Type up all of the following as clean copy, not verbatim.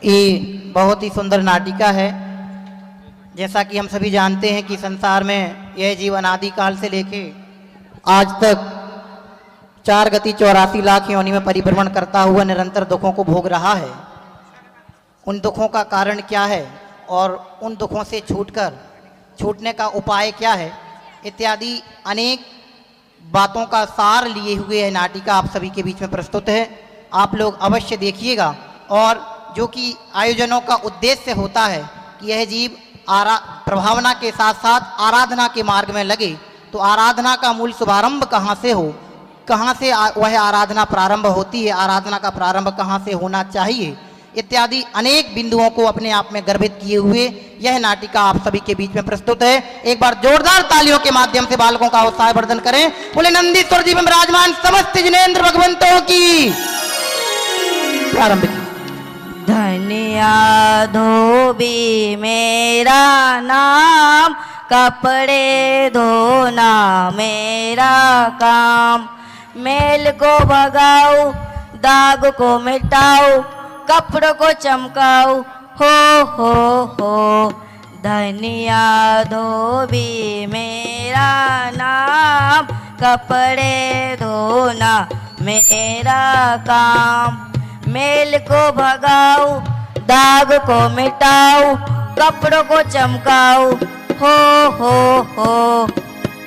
ये बहुत ही सुंदर नाटिका है। जैसा कि हम सभी जानते हैं कि संसार में यह जीवन आदि काल से लेके आज तक 4 गति 84 लाख योनि में परिभ्रमण करता हुआ निरंतर दुखों को भोग रहा है। उन दुखों का कारण क्या है और उन दुखों से छूटने का उपाय क्या है इत्यादि अनेक बातों का सार लिए हुए है नाटिका आप सभी के बीच में प्रस्तुत है। आप लोग अवश्य देखिएगा। और जो कि आयोजनों का उद्देश्य होता है कि यह जीव प्रभावना के साथ साथ आराधना के मार्ग में लगे, तो आराधना का मूल शुभारंभ कहाँ से हो, कहाँ से वह आराधना प्रारंभ होती है, आराधना का प्रारंभ कहाँ से होना चाहिए इत्यादि अनेक बिंदुओं को अपने आप में गर्भित किए हुए यह नाटिका आप सभी के बीच में प्रस्तुत है। एक बार जोरदार तालियों के माध्यम से बालकों का उत्साह वर्धन करें। बोले नंदीश्वर जी में विराजमान समस्त जिनेंद्र भगवंतों की प्रारंभ की। धनिया धोबी मेरा नाम, कपड़े धोना मेरा काम। मेल को भगाओ, दाग को मिटाओ, कपड़ों को चमकाओ, हो। धनिया धोबी मेरा नाम, कपड़े धोना मेरा काम। मेल को भगाओ, दाग को मिटाओ, कपड़ों को चमकाओ, हो।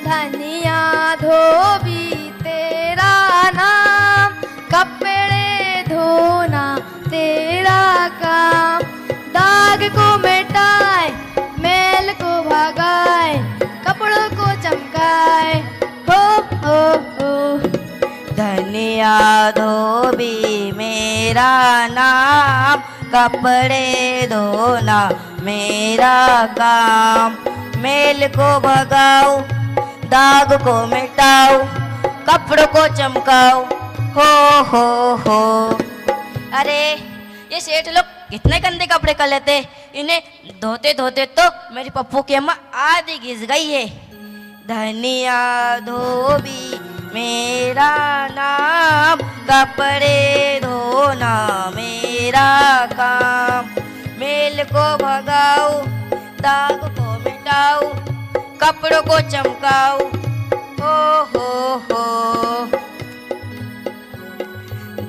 धनिया धोबी तेरा नाम, कपड़े धोना तेरा काम। दाग को मिटाए, मेल को भगाए, कपड़ों को चमकाए, हो। धनिया धोबी मेरा नाम, कपड़े धोना मेरा काम। मेल को भगाओ, दाग को मिटाओ, कपड़ों को चमकाओ, हो। अरे ये सेठ लोग कितने गंदे कपड़े कर लेते, इन्हें धोते धोते तो मेरी पप्पू की अम्मा आधी घिस गई है। धनिया धोबी मेरा नाम, कपड़े धोना मेरा काम। मेल को भगाओ, दाग को मिटाओ, कपड़ों को चमकाओ, हो।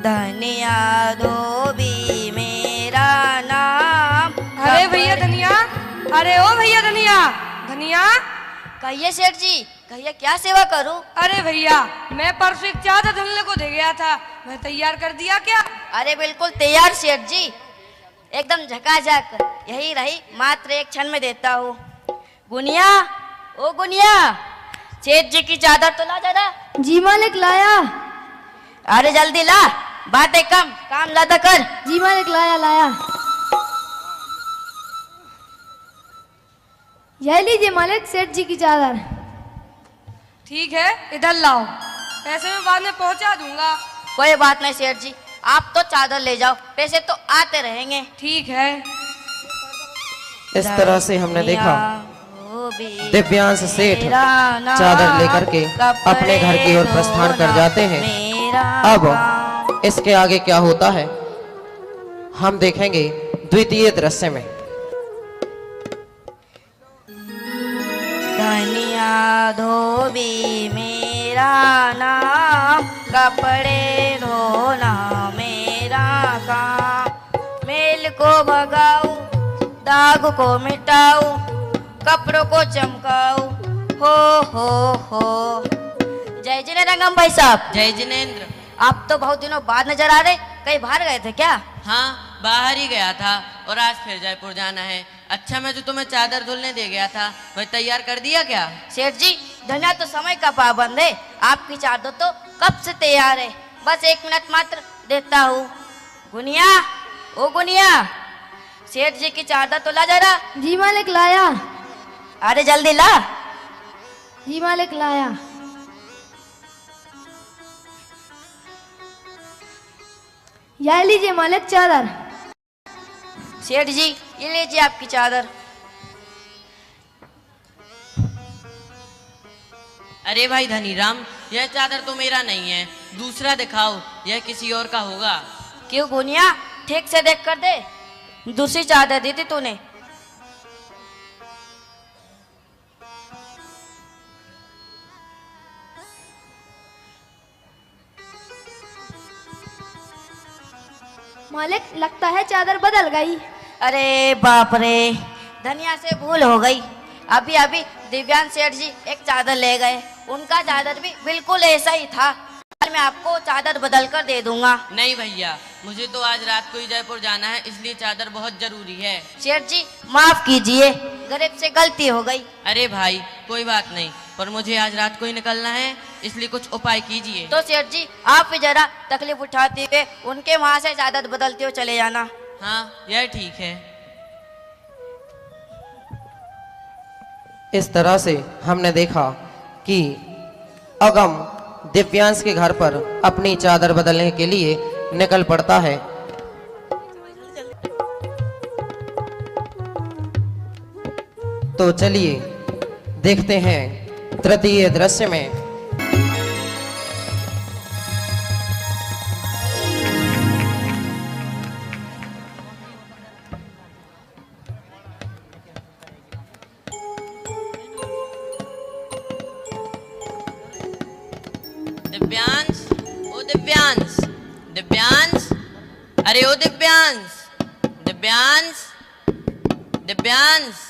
धनिया धोबी मेरा नाम। अरे भैया धनिया, अरे ओ भैया धनिया, धनिया। कहिए सेठ जी, कहिए क्या सेवा करूं? अरे भैया मैं परसों एक चादर धुलने को दे गया था, मैं तैयार कर दिया क्या? अरे बिल्कुल तैयार सेठ जी, एकदम झकाझक। यही रही, मात्र एक क्षण में देता हूँ। गुनिया, ओ गुनिया, सेठ जी की चादर तो ला जरा। जी मालिक लाया। अरे जल्दी ला, बातें कम काम ज्यादा कर। जी मालिक लाया। यह लीजिए मालिक सेठ जी की चादर। ठीक है इधर लाओ, पैसे मैं बाद में पहुंचा दूंगा। कोई बात नहीं सेठ जी, आप तो चादर ले जाओ, पैसे तो आते रहेंगे। ठीक है। इस तरह से हमने देखा दिव्यांश सेठ चादर लेकर के अपने घर की ओर प्रस्थान कर जाते हैं। अब इसके आगे क्या होता है हम देखेंगे द्वितीय दृश्य में। धनिया धोबी मेरा नाम, कपड़े धोना मेरा काम। मेल को भगाओ, दाग को मिटाओ, कपड़ों को चमकाओ, हो। जय जिनेंद्र रंगम भाई साहब। जय जिनेंद्र। आप तो बहुत दिनों बाद नजर आ रहे, कहीं बाहर गए थे क्या? हाँ बाहर ही गया था और आज फिर जयपुर जाना है। अच्छा मैं जो तुम्हें चादर धुलने दे गया था वह तैयार कर दिया क्या? सेठ जी धनिया तो समय का पाबंद है, आपकी चादर तो कब से तैयार है, बस 1 मिनट मात्र देता हूँ। गुनिया, ओ गुनिया, सेठ जी की चादर तो ला जरा। जी मालिक लाया। अरे जल्दी ला। जी मालिक लाया। यह लीजिए मालिक चादर। सेठ जी ये लीजिए आपकी चादर। अरे भाई धनीराम, यह चादर तो मेरा नहीं है, दूसरा दिखाओ, यह किसी और का होगा। क्यों गुनिया, ठीक से देख कर दे। दूसरी चादर दी थी तूने। मालिक लगता है चादर बदल गई। अरे बाप रे, धनिया से भूल हो गई। अभी अभी दिव्यांश सेठ जी एक चादर ले गए, उनका चादर भी बिल्कुल ऐसा ही था। मैं आपको चादर बदल कर दे दूंगा। नहीं भैया, मुझे तो आज रात को ही जयपुर जाना है, इसलिए चादर बहुत जरूरी है। सेठ जी माफ कीजिए, गरीब से गलती हो गई। अरे भाई कोई बात नहीं, पर मुझे आज रात को ही निकलना है, इसलिए कुछ उपाय कीजिए। तो सेठ जी आप भी जरा तकलीफ उठाते हुए उनके वहाँ से चादर बदलते हुए चले जाना। हाँ यह ठीक है। इस तरह से हमने देखा कि अगम दिव्यांश के घर पर अपनी चादर बदलने के लिए निकल पड़ता है। तो चलिए देखते हैं तृतीय दृश्य में। दिव्यांश, ओ दिव्यांश, दिव्यांश, अरे ओ दिव्यांश, दिव्यांश, दिव्यांश।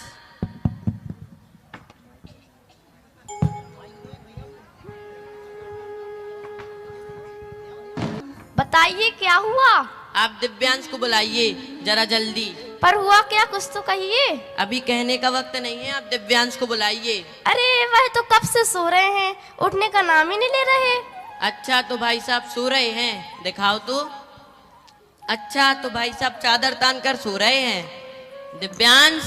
बताइए क्या हुआ? आप दिव्यांश को बुलाइए जरा जल्दी। पर हुआ क्या, कुछ तो कहिए। अभी कहने का वक्त नहीं है, आप दिव्यांश को बुलाइए। अरे वह तो कब से सो रहे हैं, उठने का नाम ही नहीं ले रहे। अच्छा तो भाई साहब सो रहे हैं, दिखाओ तो। अच्छा तो भाई साहब चादर तान कर सो रहे हैं। दिव्यांश,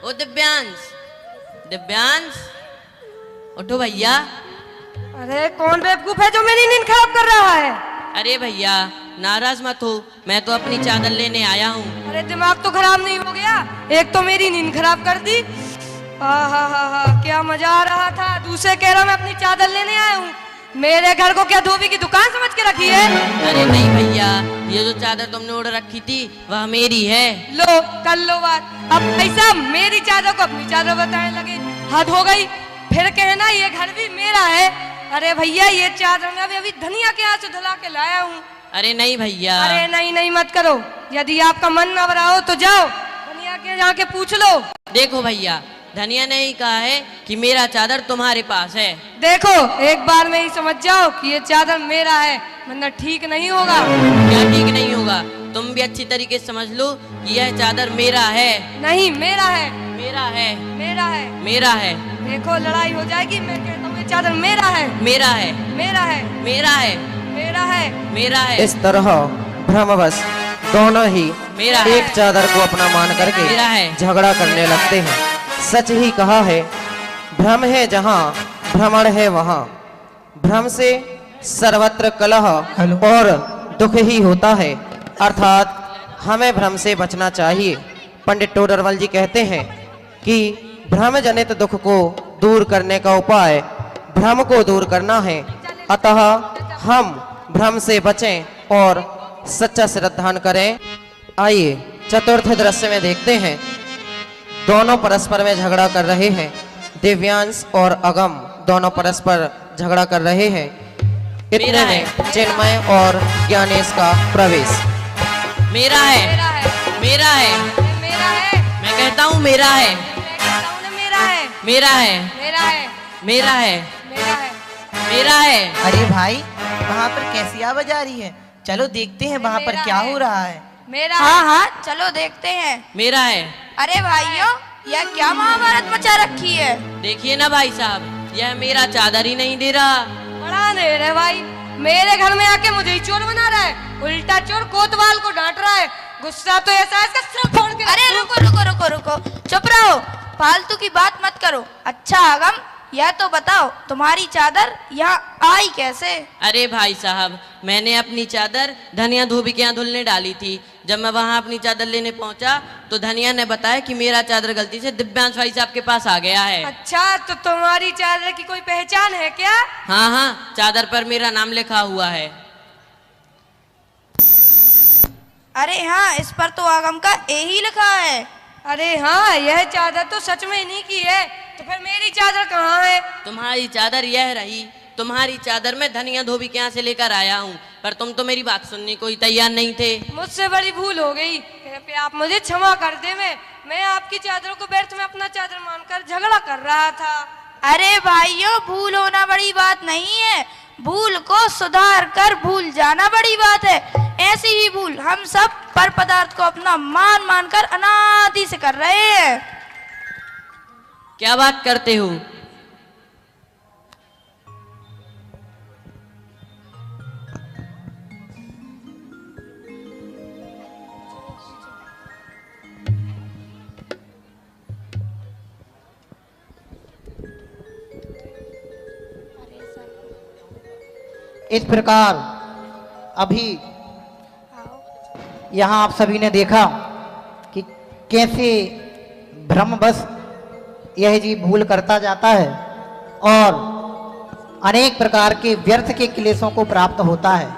ओ दिव्यांश, दिव्यांश, उठो भैया। अरे कौन बेवकूफ है जो मेरी नींद खराब कर रहा है? अरे भैया नाराज मत हो, मैं तो अपनी चादर लेने आया हूँ। अरे दिमाग तो खराब नहीं हो गया? एक तो मेरी नींद खराब कर दी। हा क्या मजा आ रहा था, दूसरे कह रहा मैं अपनी चादर लेने आया हूँ। मेरे घर को क्या धोबी की दुकान समझ के रखी है? अरे नहीं भैया, ये जो चादर तुमने ओढ़ रखी थी वह मेरी है। लो कर लो बात। अब पैसा मेरी चादर को अपनी चादर बताने लगे, हद हो गई। फिर कहना ये घर भी मेरा है। अरे भैया ये चादर मैं अभी धनिया के हाथ से धुला के लाया हूँ। अरे नहीं भैया। अरे नहीं नहीं मत करो, यदि आपका मन न भरा हो तो जाओ धनिया के जाके पूछ लो। देखो भैया, धनिया ने ही कहा है कि मेरा चादर तुम्हारे पास है। देखो एक बार में ही समझ जाओ कि ये चादर मेरा है, वरना ठीक नहीं होगा। क्या ठीक नहीं होगा? तुम भी अच्छी तरीके से समझ लो कि यह चादर मेरा है। नहीं मेरा है, मेरा है, मेरा है, मेरा है। देखो लड़ाई हो जाएगी। मैं कहता हूँ ये चादर मेरा है, मेरा है, मेरा है, मेरा है, मेरा है, मेरा है। इस तरह भ्रमवश दोनों ही मेरा एक है। चादर को अपना मान करके मेरा है। झगड़ा करने लगते हैं। सच ही कहा है, भ्रम है जहाँ भ्रमण है वहाँ। भ्रम से सर्वत्र कलह और दुख ही होता है, अर्थात हमें भ्रम से बचना चाहिए। पंडित टोडरमल जी कहते हैं कि भ्रम जनित दुख को दूर करने का उपाय भ्रम को दूर करना है। अतः हम भ्रम से बचें और सच्चा श्रद्धान करें। आइए चतुर्थ दृश्य में देखते हैं। दोनों परस्पर में झगड़ा कर रहे हैं। दिव्यांश और अगम दोनों परस्पर झगड़ा कर रहे हैं। इतने में चिन्मय और ज्ञानेश का प्रवेश। मेरा है, मेरा है, मेरा है, मेरा है, मैं कहता हूँ मेरा है, मैं कहता हूँ ना मेरा है, मेरा है, मेरा है, मेरा है, मेरा है। मेरा है। अरे भाई वहाँ पर कैसी आवाज आ रही है, चलो देखते हैं वहाँ पर मेरा क्या है। हो रहा है। मेरा हाँ हाँ चलो देखते हैं। मेरा है। अरे भाइयों यह क्या महाभारत मचा रखी है। देखिए ना भाई साहब, यह मेरा चादर ही नहीं दे रहा। बड़ा देर है भाई, मेरे घर में आके मुझे ही चोर बना रहा है, उल्टा चोर कोतवाल को डांट रहा है। गुस्सा तो ऐसा है इसका सिर फोड़ के। अरे रुको रुको रुको रुको, चुप रहो, फालतू की बात मत करो। अच्छा आगम यह तो बताओ तुम्हारी चादर यहाँ आई कैसे? अरे भाई साहब, मैंने अपनी चादर धनिया धोबी के यहाँ धुलने डाली थी। जब मैं वहाँ अपनी चादर लेने पहुँचा तो धनिया ने बताया कि मेरा चादर गलती से दिव्यांश भाई साहब के पास आ गया है। अच्छा तो तुम्हारी चादर की कोई पहचान है क्या? हाँ हाँ, चादर पर मेरा नाम लिखा हुआ है। अरे हाँ, इस पर तो आगम का ए ही लिखा है। अरे हाँ, यह चादर तो सच में इन्हीं की है, तो फिर मेरी चादर कहाँ है? तुम्हारी चादर यह रही। तुम्हारी चादर मैं धनिया धोबी के यहाँ से लेकर आया हूँ, पर तुम तो मेरी बात सुनने को ही तैयार नहीं थे। मुझसे बड़ी भूल हो गई, कृपया आप मुझे क्षमा कर दे। मैं आपकी चादरों को व्यर्थ में अपना चादर मानकर झगड़ा कर रहा था। अरे भाइयों, भूल होना बड़ी बात नहीं है, भूल को सुधार कर भूल जाना बड़ी बात है। ऐसी ही भूल हम सब पर पदार्थ को अपना मान मानकर अनादि से कर रहे हैं। क्या बात करते हो? इस प्रकार अभी यहाँ आप सभी ने देखा कि कैसे भ्रमवश यह जीव भूल करता जाता है और अनेक प्रकार के व्यर्थ के क्लेशों को प्राप्त होता है।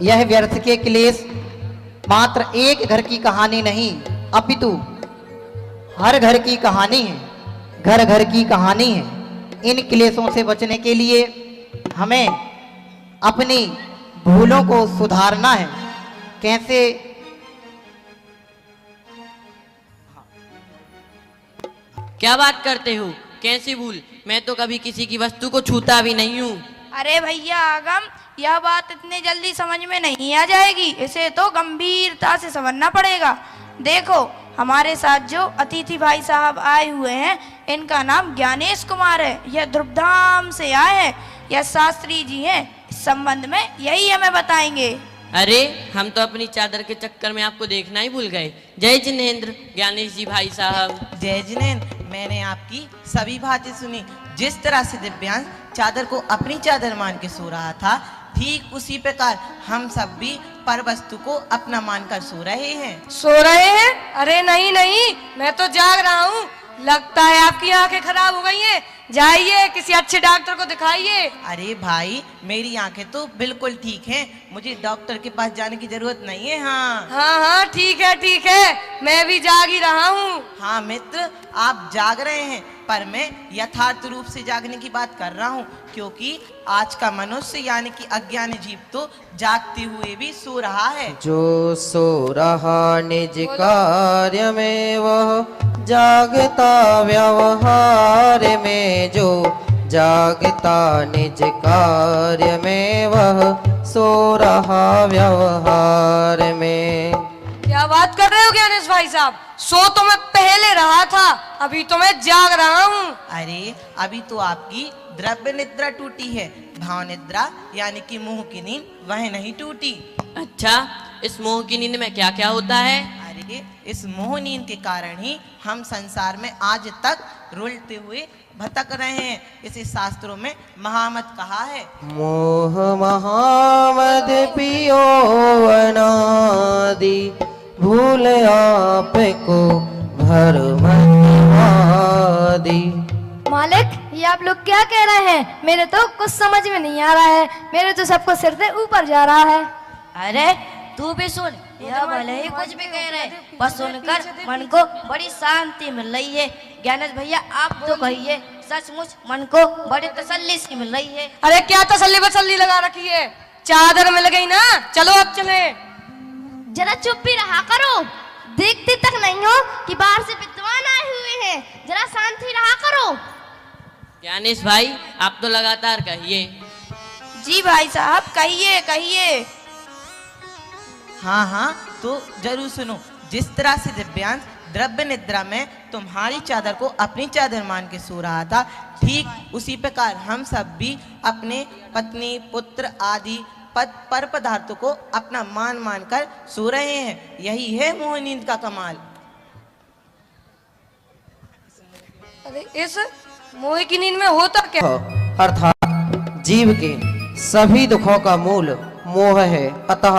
यह व्यर्थ के क्लेश मात्र एक घर की कहानी नहीं, अपितु हर घर की कहानी है, घर घर की कहानी है। इन क्लेशों से बचने के लिए हमें अपनी भूलों को सुधारना है। कैसे? क्या बात करते हो? कैसी भूल? मैं तो कभी किसी की वस्तु को छूता भी नहीं हूँ। अरे भैया आगम, यह बात इतनी जल्दी समझ में नहीं आ जाएगी, इसे तो गंभीरता से समझना पड़ेगा। देखो, हमारे साथ जो अतिथि भाई साहब आए हुए हैं, इनका नाम ज्ञानेश कुमार है। यह ध्रुवधाम से आए हैं, यह शास्त्री जी हैं। इस संबंध में यही हमें बताएंगे। अरे, हम तो अपनी चादर के चक्कर में आपको देखना ही भूल गए। जय जिनेंद्र ज्ञानेश जी भाई साहब। जय जिनेंद्र, मैंने आपकी सभी बातें सुनी। जिस तरह से दिव्यांश चादर को अपनी चादर मान के सो रहा था, ठीक उसी प्रकार हम सब भी पर वस्तु को अपना मानकर सो रहे हैं। सो रहे हैं? अरे नहीं नहीं, मैं तो जाग रहा हूँ। लगता है आपकी आंखें खराब हो गई हैं। जाइए किसी अच्छे डॉक्टर को दिखाइए। अरे भाई, मेरी आंखें तो बिल्कुल ठीक हैं, मुझे डॉक्टर के पास जाने की जरूरत नहीं है। हाँ हाँ, ठीक है, मैं भी जाग ही रहा हूँ। हाँ मित्र, आप जाग रहे हैं, पर मैं यथार्थ रूप से जागने की बात कर रहा हूँ, क्योंकि आज का मनुष्य यानी कि अज्ञानी जीव तो जागते हुए भी सो रहा है। जो सो रहा निज कार्य में, वह जागता व्यवहार में। जो जागता निज कार्य में, वह सो रहा व्यवहार में। क्या बात कर रहे हो ज्ञानेश भाई साहब? सो तो मैं पहले रहा था, अभी तो मैं जाग रहा हूँ। अरे, अभी तो आपकी द्रव्य निद्रा टूटी है, भाव निद्रा यानी कि मोह की नींद वह नहीं टूटी। अच्छा, इस मोह की नींद में क्या क्या होता है? अरे, इस मोह नींद के कारण ही हम संसार में आज तक रुलते हुए भटक रहे हैं। इसे शास्त्रों में महामद कहा है। मोह महामद पियो अनादि, भूल आप को भरम आदि। मालिक, ये आप लोग क्या कह रहे हैं? मेरे तो कुछ समझ में नहीं आ रहा है। मेरे तो सबको सिर से ऊपर जा रहा है। अरे तू भी सुन, यह भले ही कुछ भी कह रहे, पर सुनकर मन को बड़ी शांति मिल रही है। ज्ञानेश भैया, आप तो कहिए, सचमुच मन को बड़ी तसल्ली सी मिल रही है। अरे क्या तसल्ली बसल्ली लगा रखी है? चादर मिल गई ना, चलो अब चले। जरा चुप भी रहा करो, देखते तक नहीं हो कि बाहर से विद्वान आए हुए हैं। जरा शांति रहा करो। ज्ञानेश भाई, आप तो लगातार कहिए। जी भाई साहब, कहिए कहिए। हाँ, तो जरूर सुनो। जिस तरह से दिव्यांश द्रव्य निद्रा में तुम्हारी चादर को अपनी चादर मान के सो रहा था, ठीक उसी प्रकार हम सब भी अपने पत्नी, पुत्र आदि पर पदार्थों को अपना मान मानकर सो रहे हैं। यही है मोह नींद का कमाल। अरे इस मोह की नींद में होता क्या? अर्थात जीव के सभी दुखों का मूल मोह है। अतः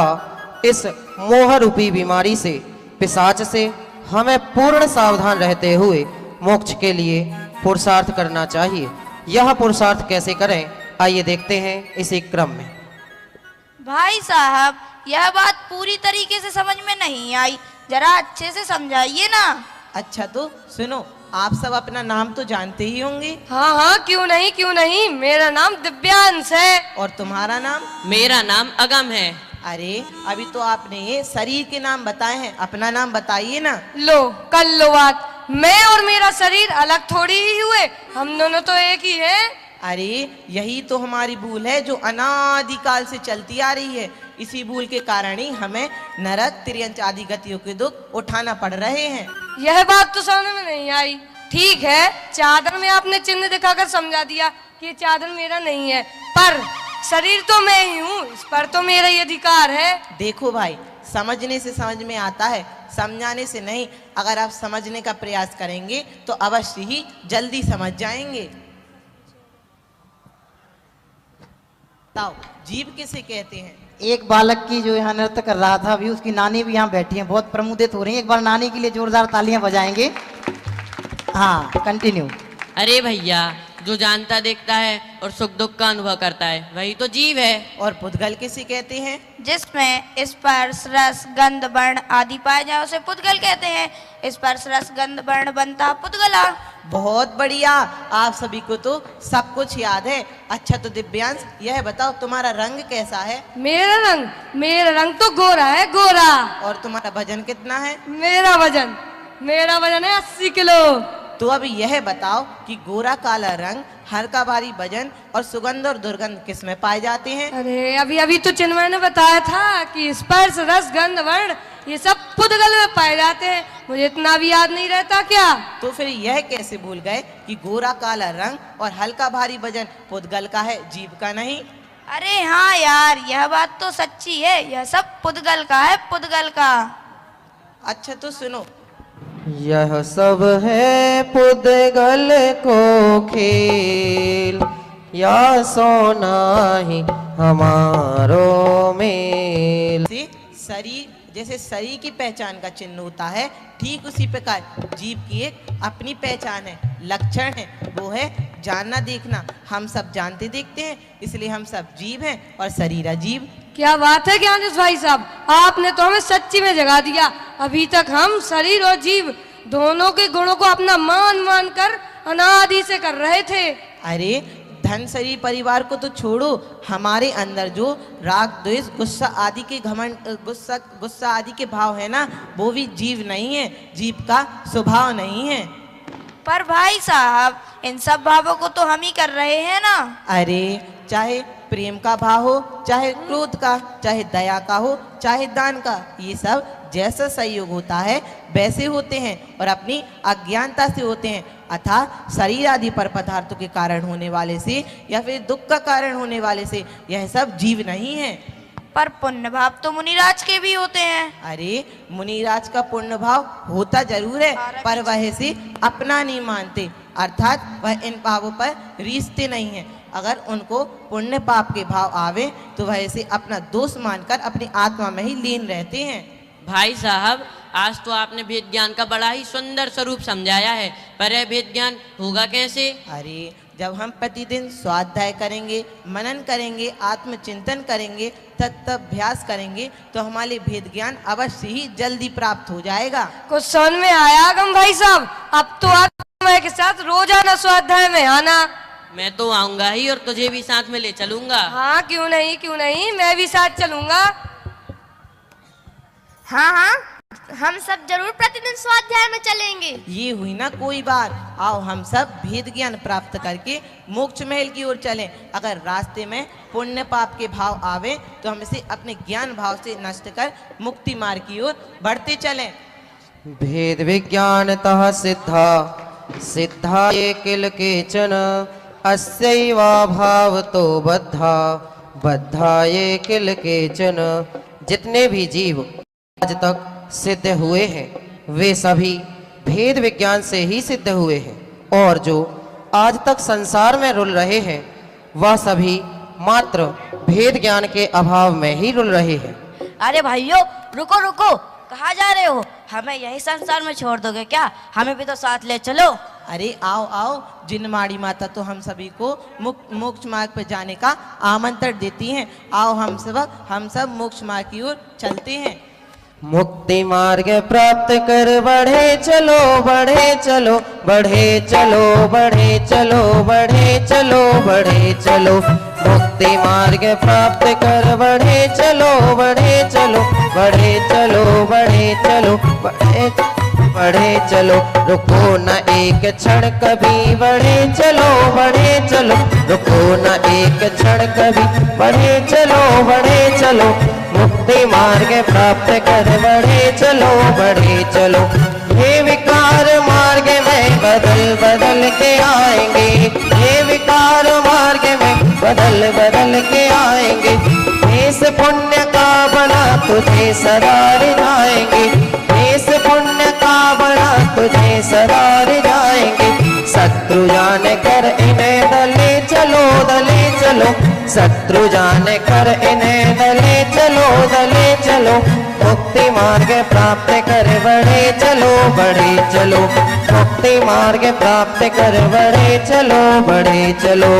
इस मोह रूपी बीमारी से, पिशाच से हमें पूर्ण सावधान रहते हुए मोक्ष के लिए पुरुषार्थ करना चाहिए। यह पुरुषार्थ कैसे करें, आइए देखते हैं इसी क्रम में। भाई साहब, यह बात पूरी तरीके से समझ में नहीं आई, जरा अच्छे से समझाइए ना। अच्छा तो सुनो, आप सब अपना नाम तो जानते ही होंगे। हाँ हाँ, क्यों नहीं, मेरा नाम दिव्यांश है। और तुम्हारा नाम? मेरा नाम अगम है। अरे अभी तो आपने ये शरीर के नाम बताए हैं, अपना नाम बताइए ना। लो कर लो बात, मैं और मेरा शरीर अलग थोड़ी ही हुए, हम दोनों तो एक ही हैं। अरे यही तो हमारी भूल है जो अनादिकाल से चलती आ रही है। इसी भूल के कारण ही हमें नरक, तिर्यंच आदि गतियों के दुख उठाना पड़ रहे हैं। यह बात तो समझ में नहीं आई। ठीक है, चादर में आपने चिन्ह दिखाकर समझा दिया कि ये चादर मेरा नहीं है, पर शरीर तो मैं ही हूँ, इस पर तो मेरा ही अधिकार है। देखो भाई, समझने से समझ में आता है, समझाने से नहीं। अगर आप समझने का प्रयास करेंगे तो अवश्य ही जल्दी समझ जाएंगे। बताओ, जीव किसे कहते हैं? एक बालक की जो यहाँ नृत्य कर रहा था, अभी उसकी नानी भी यहाँ बैठी हैं, बहुत प्रमुदित हो रही हैं। एक बार नानी के लिए जोरदार तालियां बजाएंगे। हाँ, कंटिन्यू। अरे भैया, जो जानता देखता है और सुख दुख का अनुभव करता है वही तो जीव है। और पुद्गल किसे कहते हैं? जिसमें स्पर्श, रस, गंध, वर्ण आदि पाए जाए उसे पुद्गल कहते हैं। स्पर्श, रस, गंध, वर्ण बनता पुद्गला। बहुत बढ़िया, आप सभी को तो सब कुछ याद है। अच्छा तो दिव्यांश, यह बताओ तुम्हारा रंग कैसा है? मेरा रंग तो गोरा है, गोरा। और तुम्हारा वजन कितना है? मेरा वजन है 80 किलो। तो अब यह बताओ कि गोरा काला रंग, हल्का भारी वजन और सुगंध और दुर्गंध किस में पाए जाते हैं? अरे अभी तो चिन्मय ने बताया था कि स्पर्श, रस, गंध, वर्ण ये सब पुद्गल में पाए जाते हैं। मुझे इतना भी याद नहीं रहता क्या? तो फिर यह कैसे भूल गए कि गोरा काला रंग और हल्का भारी वजन पुद्गल का है, जीव का नहीं? अरे हाँ यार, यह बात तो सच्ची है, यह सब पुद्गल का है, पुद्गल का। अच्छा तो सुनो, यह सब है पुद्गल को खेल, या सोना ही हमारो मेल। शरीर जैसे शरीर की पहचान का चिन्ह होता है, ठीक उसी प्रकार जीव की एक अपनी पहचान है, लक्षण है, वो है जानना देखना। हम सब जानते देखते हैं, इसलिए हम सब जीव हैं और शरीर अजीब। क्या बात है ज्ञानेश भाई साहब, आपने तो हमें सच्ची में जगा दिया। अभी तक हम शरीर और जीव दोनों के गुणों को अपना मान कर अनादि से कर रहे थे। अरे धन शरीर परिवार को तो छोड़ो, हमारे अंदर जो राग, द्वेष, गुस्सा आदि के घमंड, गुस्सा आदि के भाव है ना, वो भी जीव नहीं है, जीव का स्वभाव नहीं है। पर भाई साहब, इन सब भावों को तो हम ही कर रहे हैं ना। अरे चाहे प्रेम का भाव हो, चाहे क्रोध का, चाहे दया का हो, चाहे दान का, ये सब जैसा संयोग होता है वैसे होते हैं और अपनी अज्ञानता से होते हैं। अतः शरीर आदि पर पदार्थों के कारण होने वाले से या फिर दुख का कारण होने वाले से यह सब जीव नहीं है। पर पुण्य भाव तो मुनिराज के भी होते हैं। अरे मुनिराज का पुण्य भाव होता जरूर है, पर वह से अपना नहीं मानते, अर्थात वह इन भावों पर रीझते नहीं है। अगर उनको पुण्य पाप के भाव आवे तो वह से अपना दोष मानकर अपनी आत्मा में ही लीन रहते हैं। भाई साहब, आज तो आपने भेद ज्ञान का बड़ा ही सुंदर स्वरूप समझाया है, पर यह भेद ज्ञान होगा कैसे? अरे जब हम प्रतिदिन स्वाध्याय करेंगे, मनन करेंगे, आत्मचिंतन करेंगे, तत्अभ्यास करेंगे तो हमारे भेद ज्ञान अवश्य ही जल्दी प्राप्त हो जाएगा। कुछ समझ में आया गम भाई साहब? अब तो आप मैं के साथ रोजाना स्वाध्याय में आना। मैं तो आऊंगा ही और तुझे भी साथ में ले चलूंगा। हाँ क्यों नहीं, मैं भी साथ चलूंगा। हाँ, हम सब जरूर प्रतिदिन स्वाध्याय में चलेंगे। ये हुई ना कोई बात, आओ हम सब भेद ज्ञान प्राप्त करके मोक्ष महल की ओर चलें। अगर रास्ते में पुण्य पाप के भाव आवे तो हम इसे अपने ज्ञान भाव से नष्ट कर मुक्ति मार्ग की ओर बढ़ते चलें। भेद विज्ञानतः सिद्धा ये किल केचन, अस्यैवा भावतो बद्धा ये किल केचन। जितने भी जीव आज तक सिद्ध हुए हैं वे सभी भेद विज्ञान से ही सिद्ध हुए हैं, और जो आज तक संसार में रुल रहे हैं वह सभी मात्र भेद ज्ञान के अभाव में ही रुल रहे हैं। अरे भाइयों, रुको, कहाँ जा रहे हो? हमें यही संसार में छोड़ दोगे क्या? हमें भी तो साथ ले चलो। अरे आओ आओ, जिनमाड़ी माता तो हम सभी को मोक्ष मार्ग पर जाने का आमंत्रण देती हैं। आओ हम सब मोक्ष मार्ग की ओर चलते हैं। मुक्ति मार्ग प्राप्त कर बढ़े चलो, बढ़े चलो, बढ़े चलो, बढ़े चलो, बढ़े चलो, बढ़े चलो। मुक्ति मार्ग प्राप्त कर बढ़े चलो, बढ़े चलो, बढ़े चलो, बढ़े चलो, बढ़े चलो। रुको न एक क्षण कभी, बढ़े चलो, बढ़े चलो, रुको न एक क्षण कभी, बढ़े चलो, बढ़े चलो। मुक्ति मार्ग प्राप्त कर बढ़े चलो, बढ़े चलो। ये विकार मार्ग में बदल बदल के आएंगे, ये विकार मार्ग में बदल बदल के आएंगे। इस पुण्य का बना तुझे सदा रिझाएंगे, इस पुण्य का बना तुझे सदा रिझाएंगे। शत्रु जाने कर इन्हें दले चलो, दले चलो, शत्रु जाने कर इन्हें दले चलो, दले चलो। मुक्ति मार्ग प्राप्त कर बढ़े चलो, बढ़े चलो। मुक्ति मार्ग प्राप्त कर बढ़े चलो, बढ़े चलो।